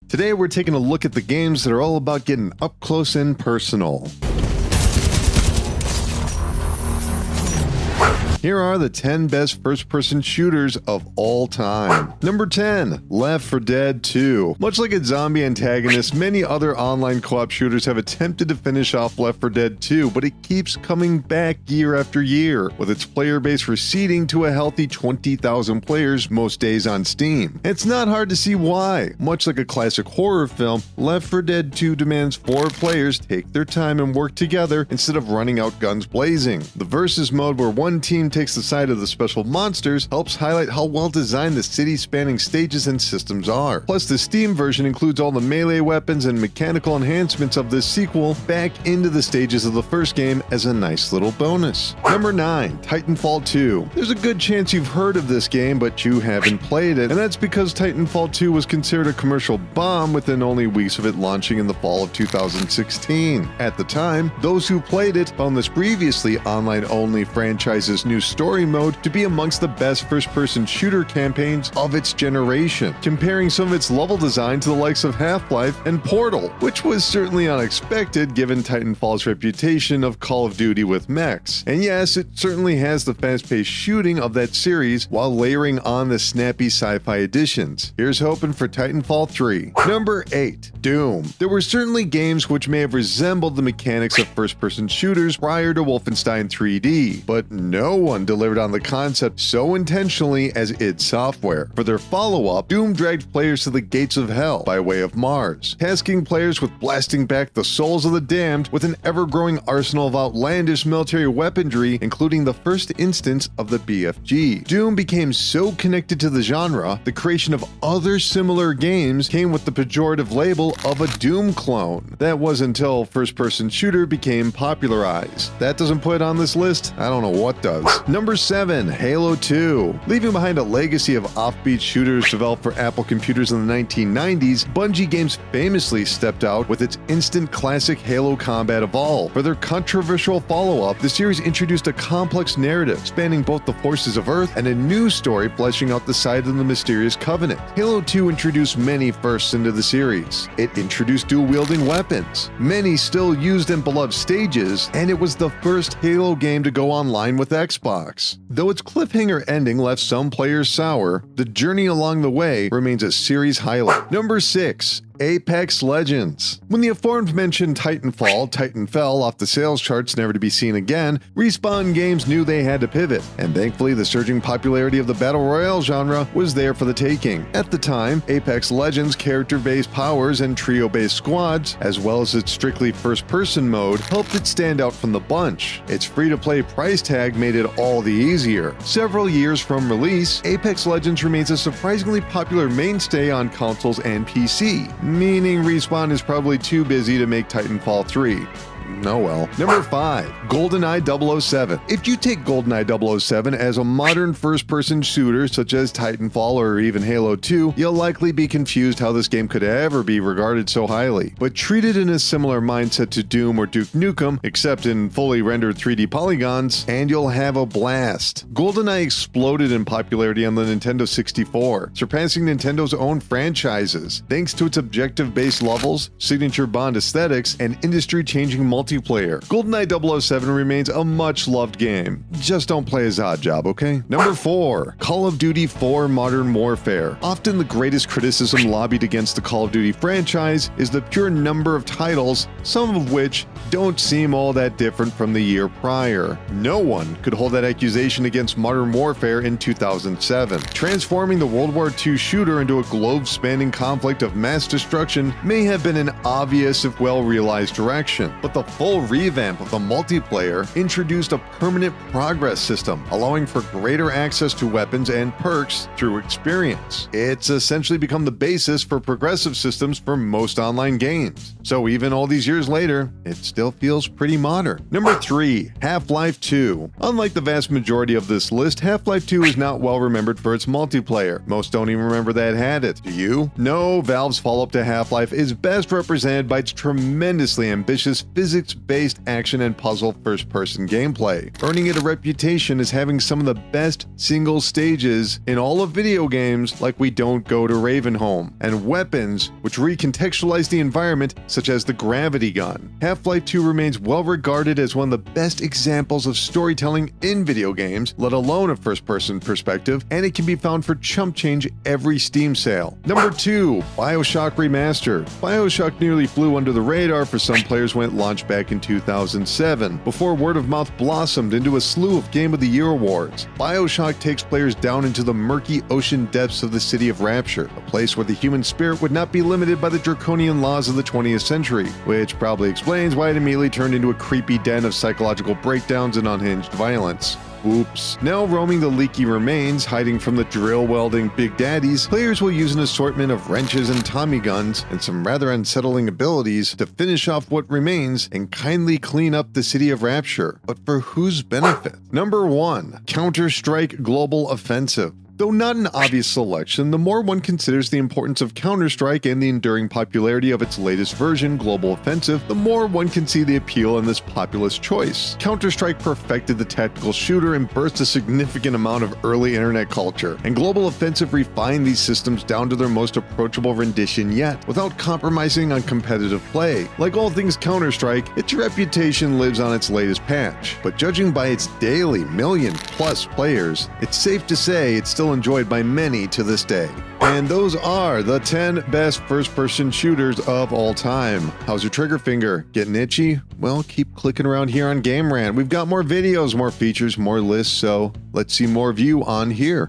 Today we're taking a look at the games that are all about getting up close and personal. Here are the 10 best first-person shooters of all time. Number 10, Left 4 Dead 2. Much like its zombie antagonist, many other online co-op shooters have attempted to finish off Left 4 Dead 2, but it keeps coming back year after year, with its player base receding to a healthy 20,000 players most days on Steam. It's not hard to see why. Much like a classic horror film, Left 4 Dead 2 demands 4 players take their time and work together instead of running out guns blazing. The Versus mode, where one team takes the side of the special monsters, helps highlight how well designed the city-spanning stages and systems are. Plus, the Steam version includes all the melee weapons and mechanical enhancements of this sequel back into the stages of the first game as a nice little bonus. Number 9, Titanfall 2. There's a good chance you've heard of this game, but you haven't played it, and that's because Titanfall 2 was considered a commercial bomb within only weeks of it launching in the fall of 2016. At the time, those who played it found this previously online-only franchise's new story mode to be amongst the best first-person shooter campaigns of its generation, comparing some of its level design to the likes of Half-Life and Portal, which was certainly unexpected given Titanfall's reputation of Call of Duty with mechs. And yes, it certainly has the fast-paced shooting of that series while layering on the snappy sci-fi additions. Here's hoping for Titanfall 3. Number 8, Doom. There were certainly games which may have resembled the mechanics of first-person shooters prior to Wolfenstein 3D, but no one delivered on the concept so intentionally as id Software. For their follow-up, Doom dragged players to the gates of hell by way of Mars, tasking players with blasting back the souls of the damned with an ever-growing arsenal of outlandish military weaponry, including the first instance of the BFG. Doom became so connected to the genre, the creation of other similar games came with the pejorative label of a Doom clone. That was until first-person shooter became popularized. That doesn't put it on this list, I don't know what does. Number 7, Halo 2. Leaving behind a legacy of offbeat shooters developed for Apple computers in the 1990s, Bungie Games famously stepped out with its instant classic Halo Combat Evolved. For their controversial follow-up, the series introduced a complex narrative spanning both the forces of Earth and a new story fleshing out the side of the mysterious Covenant. Halo 2 introduced many firsts into the series. It introduced dual-wielding weapons, many still used in beloved stages, and it was the first Halo game to go online with Xbox. Though its cliffhanger ending left some players sour, the journey along the way remains a series highlight. Number 6, Apex Legends. When the aforementioned Titanfall, Titan fell off the sales charts never to be seen again, Respawn Games knew they had to pivot, and thankfully the surging popularity of the Battle Royale genre was there for the taking. At the time, Apex Legends' character-based powers and trio-based squads, as well as its strictly first-person mode, helped it stand out from the bunch. Its free-to-play price tag made it all the easier. Several years from release, Apex Legends remains a surprisingly popular mainstay on consoles and PC, meaning Respawn is probably too busy to make Titanfall 3. Oh well. Number 5, GoldenEye 007. If you take GoldenEye 007 as a modern first-person shooter such as Titanfall or even Halo 2, you'll likely be confused how this game could ever be regarded so highly. But treat it in a similar mindset to Doom or Duke Nukem, except in fully rendered 3D polygons, and you'll have a blast. GoldenEye exploded in popularity on the Nintendo 64, surpassing Nintendo's own franchises, thanks to its objective-based levels, signature Bond aesthetics, and industry-changing multiplayer. GoldenEye 007 remains a much-loved game. Just don't play as Oddjob, okay? Number 4, Call of Duty 4 Modern Warfare. Often the greatest criticism lobbied against the Call of Duty franchise is the pure number of titles, some of which don't seem all that different from the year prior. No one could hold that accusation against Modern Warfare in 2007. Transforming the World War II shooter into a globe-spanning conflict of mass destruction may have been an obvious if well-realized direction, but the full revamp of the multiplayer introduced a permanent progress system, allowing for greater access to weapons and perks through experience. It's essentially become the basis for progressive systems for most online games. So even all these years later, it still feels pretty modern. Number 3, Half-Life 2. Unlike the vast majority of this list, Half-Life 2 is not well remembered for its multiplayer. Most don't even remember that it had it. Do you? No, Valve's follow-up to Half-Life is best represented by its tremendously ambitious physics physics-based action and puzzle first-person gameplay, earning it a reputation as having some of the best single stages in all of video games like We Don't Go to Ravenholm, and weapons which recontextualize the environment such as the gravity gun. Half-Life 2 remains well regarded as one of the best examples of storytelling in video games, let alone a first-person perspective, and it can be found for chump change every Steam sale. Number 2, BioShock Remastered. BioShock nearly flew under the radar for some players when it launched back in 2007, before word of mouth blossomed into a slew of Game of the Year awards. BioShock takes players down into the murky ocean depths of the city of Rapture, a place where the human spirit would not be limited by the draconian laws of the 20th century, which probably explains why it immediately turned into a creepy den of psychological breakdowns and unhinged violence. Oops. Now roaming the leaky remains, hiding from the drill-welding Big Daddies, players will use an assortment of wrenches and Tommy guns and some rather unsettling abilities to finish off what remains and kindly clean up the city of Rapture. But for whose benefit? Number 1. Counter-Strike Global Offensive. Though not an obvious selection, the more one considers the importance of Counter-Strike and the enduring popularity of its latest version, Global Offensive, the more one can see the appeal in this populist choice. Counter-Strike perfected the tactical shooter and birthed a significant amount of early internet culture, and Global Offensive refined these systems down to their most approachable rendition yet, without compromising on competitive play. Like all things Counter-Strike, its reputation lives on its latest patch, but judging by its daily million-plus players, it's safe to say it's still enjoyed by many to this day. And those are the 10 best first-person shooters of all time. How's your trigger finger? Getting itchy? Well, keep clicking around here on Game Rant. We've got more videos, more features, more lists, so let's see more of you on here.